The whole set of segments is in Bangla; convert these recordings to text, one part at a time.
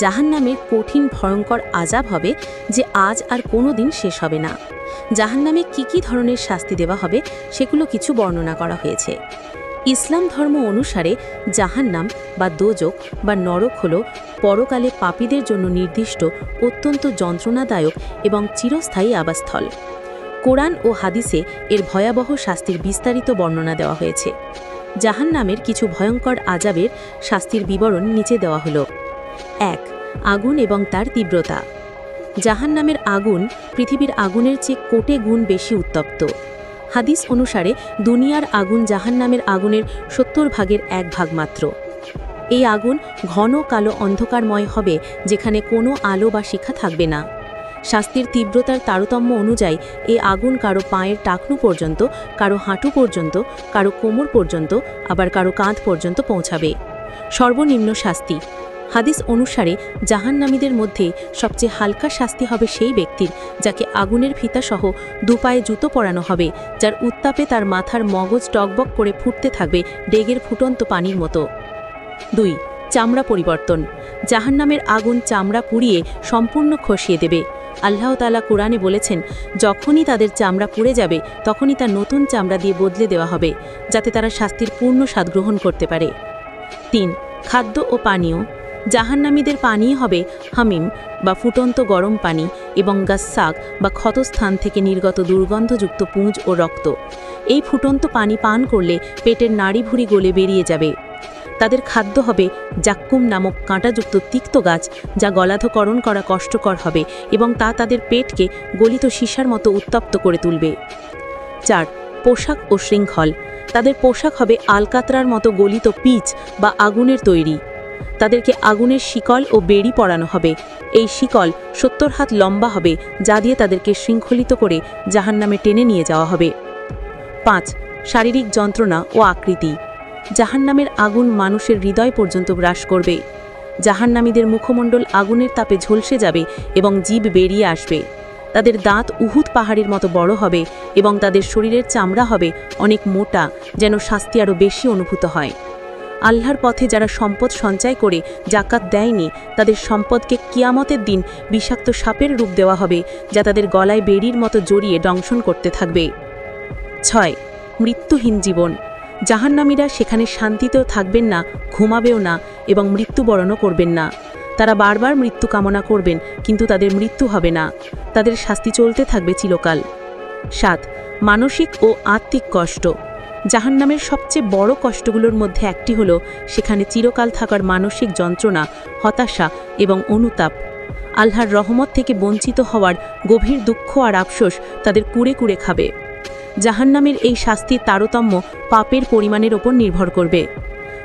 জাহান্নামের কঠিন ভয়ঙ্কর আযাব হবে যে আজ আর কোনো দিন শেষ হবে না। জাহান্নামে কি ধরনের শাস্তি দেওয়া হবে সেগুলো কিছু বর্ণনা করা হয়েছে। ইসলাম ধর্ম অনুসারে জাহান্নাম বা দোজক বা নরক হল পরকালে পাপীদের জন্য নির্দিষ্ট অত্যন্ত যন্ত্রণাদায়ক এবং চিরস্থায়ী আবাসস্থল। কোরআন ও হাদিসে এর ভয়াবহ শাস্তির বিস্তারিত বর্ণনা দেওয়া হয়েছে। জাহান্নামের কিছু ভয়ঙ্কর আযাবের শাস্তির বিবরণ নিচে দেওয়া হল। ১. আগুন এবং তার তীব্রতা। জাহান্নামের আগুন পৃথিবীর আগুনের চেয়ে কোটি গুণ বেশি উত্তপ্ত। হাদিস অনুসারে দুনিয়ার আগুন জাহান্নামের আগুনের ৭০ ভাগের ১ ভাগ মাত্র। এই আগুন ঘন কালো অন্ধকারময় হবে, যেখানে কোনো আলো বা শিখা থাকবে না। শাস্তির তীব্রতার তারতম্য অনুযায়ী এই আগুন কারো পায়ের টাকনু পর্যন্ত, কারো হাঁটু পর্যন্ত, কারো কোমর পর্যন্ত, আবার কারো কাঁধ পর্যন্ত পৌঁছাবে। সর্বনিম্ন শাস্তি। হাদিস অনুসারে জাহান্নামীদের মধ্যে সবচেয়ে হালকা শাস্তি হবে সেই ব্যক্তির যাকে আগুনের ফিতাসহ দুপায়ে জুতো পরানো হবে, যার উত্তাপে তার মাথার মগজ টকবক করে ফুটতে থাকবে ডেগের ফুটন্ত পানির মতো। ২. চামড়া পরিবর্তন। জাহান্নামের আগুন চামড়া পুড়িয়ে সম্পূর্ণ খসিয়ে দেবে। আল্লাহ তাআলা কোরআনে বলেছেন, যখনই তাদের চামড়া পুড়ে যাবে তখনই তা নতুন চামড়া দিয়ে বদলে দেওয়া হবে, যাতে তারা শাস্তির পূর্ণ স্বাদ গ্রহণ করতে পারে। ৩. খাদ্য ও পানীয়। জাহান্নামীদের পানীয় হবে হামিম বা ফুটন্ত গরম পানি এবং গাস্সাক বা ক্ষতস্থান থেকে নির্গত দুর্গন্ধযুক্ত পুঁজ ও রক্ত। এই ফুটন্ত পানি পান করলে পেটের নাড়িভুড়ি গলে বেরিয়ে যাবে। তাদের খাদ্য হবে জাক্কুম নামক কাঁটাযুক্ত তিক্ত গাছ, যা গলাধকরণ করা কষ্টকর হবে এবং তা তাদের পেটকে গলিত সীসার মতো উত্তপ্ত করে তুলবে। ৪. পোশাক ও শৃঙ্খল। তাদের পোশাক হবে আলকাতরার মতো গলিত পিচ বা আগুনের তৈরি। তাদেরকে আগুনের শিকল ও বেড়ি পরানো হবে। এই শিকল ৭০ হাত লম্বা হবে, যা দিয়ে তাদেরকে শৃঙ্খলিত করে জাহান্নামে টেনে নিয়ে যাওয়া হবে। ৫. শারীরিক যন্ত্রণা ও আকৃতি। জাহান্নামের আগুন মানুষের হৃদয় পর্যন্ত গ্রাস করবে। জাহান্নামীদের মুখমণ্ডল আগুনের তাপে ঝলসে যাবে এবং জিভ বেরিয়ে আসবে। তাদের দাঁত উহুদ পাহাড়ের মতো বড় হবে এবং তাদের শরীরের চামড়া হবে অনেক মোটা, যেন শাস্তি আরও বেশি অনুভূত হয়। আল্লাহর পথে যারা সম্পদ সঞ্চয় করে জাকাত দেয়নি, তাদের সম্পদকে কিয়ামতের দিন বিষাক্ত সাপের রূপ দেওয়া হবে, যা তাদের গলায় বেড়ির মতো জড়িয়ে দংশন করতে থাকবে। ৬. মৃত্যুহীন জীবন। জাহান্নামীরা সেখানে শান্তিতেও থাকবেন না, ঘুমাবেও না এবং মৃত্যুবরণও করবেন না। তারা বারবার মৃত্যু কামনা করবেন, কিন্তু তাদের মৃত্যু হবে না। তাদের শাস্তি চলতে থাকবে চিরকাল। ৭. মানসিক ও আত্মিক কষ্ট। জাহান্নামের সবচেয়ে বড় কষ্টগুলোর মধ্যে একটি হল সেখানে চিরকাল থাকার মানসিক যন্ত্রণা, হতাশা এবং অনুতাপ। আল্লাহর রহমত থেকে বঞ্চিত হওয়ার গভীর দুঃখ আর আফসোস তাদের কুড়ে কুড়ে খাবে। জাহান্নামের এই শাস্তির তারতম্য পাপের পরিমাণের ওপর নির্ভর করবে।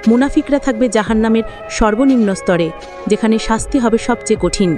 মুনাফিকরা থাকবে জাহান্নামের সর্বনিম্ন স্তরে, যেখানে শাস্তি হবে সবচেয়ে কঠিন।